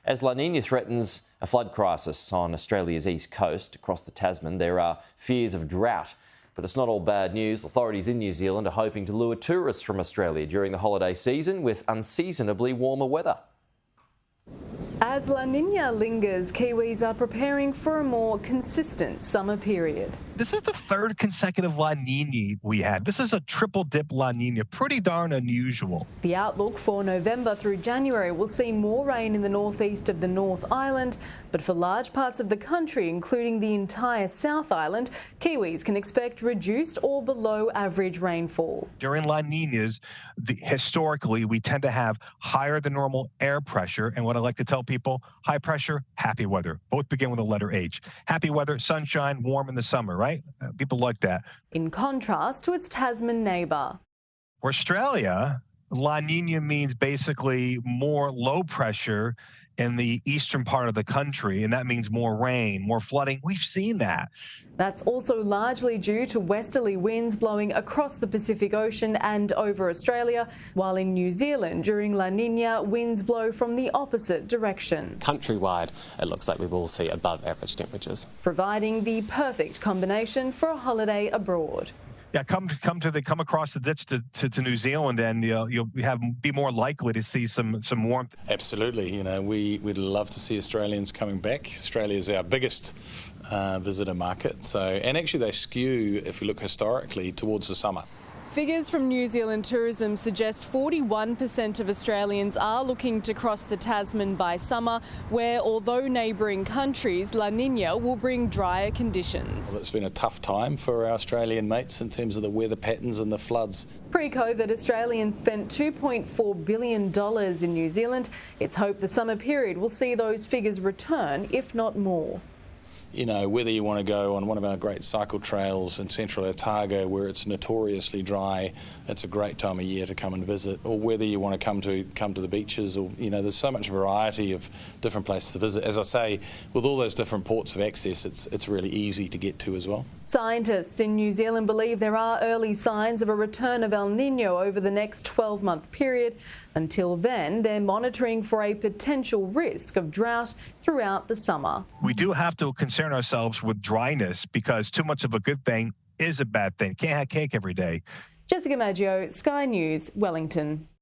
As La Nina threatens a flood crisis on Australia's east coast. Across the Tasman, there are fears of drought. But it's not all bad news. Authorities in New Zealand are hoping to lure tourists from Australia during the holiday season with unseasonably warmer weather. As La Nina lingers, Kiwis are preparing for a more consistent summer period. This is the third consecutive La Nina we had. This is a triple dip La Nina, pretty darn unusual. The outlook for November through January will see more rain in the northeast of the North Island, but for large parts of the country, including the entire South Island, Kiwis can expect reduced or below average rainfall. During La Ninas, historically, we tend to have higher than normal air pressure, and what I like to tell people, high pressure, happy weather. Both begin with the letter H. Happy weather, sunshine, warm in the summer, right? People like that. In contrast to its Tasman neighbour. For Australia, La Nina means basically more low pressure in the eastern part of the country, and that means more rain, more flooding. We've seen that. That's also largely due to westerly winds blowing across the Pacific Ocean and over Australia, while in New Zealand during La Nina, winds blow from the opposite direction. Countrywide, it looks like we will see above average temperatures, providing the perfect combination for a holiday abroad. Yeah, come across the ditch to New Zealand, and you'll be more likely to see some warmth. Absolutely, we'd love to see Australians coming back. Australia is our biggest visitor market, and actually they skew, if you look historically, towards the summer. Figures from New Zealand Tourism suggest 41% of Australians are looking to cross the Tasman by summer, where, although neighbouring countries, La Nina will bring drier conditions. Well, it's been a tough time for our Australian mates in terms of the weather patterns and the floods. Pre-COVID, Australians spent $2.4 billion in New Zealand. It's hoped the summer period will see those figures return, if not more. Whether you want to go on one of our great cycle trails in central Otago where it's notoriously dry, it's a great time of year to come and visit, or whether you want to come to the beaches, or there's so much variety of different places to visit. As I say, with all those different ports of access, it's really easy to get to as well. Scientists in New Zealand believe there are early signs of a return of El Nino over the next 12-month period. Until then, they're monitoring for a potential risk of drought throughout the summer. We do have to concern ourselves with dryness, because too much of a good thing is a bad thing. Can't have cake every day. Jessica Maggio, Sky News, Wellington.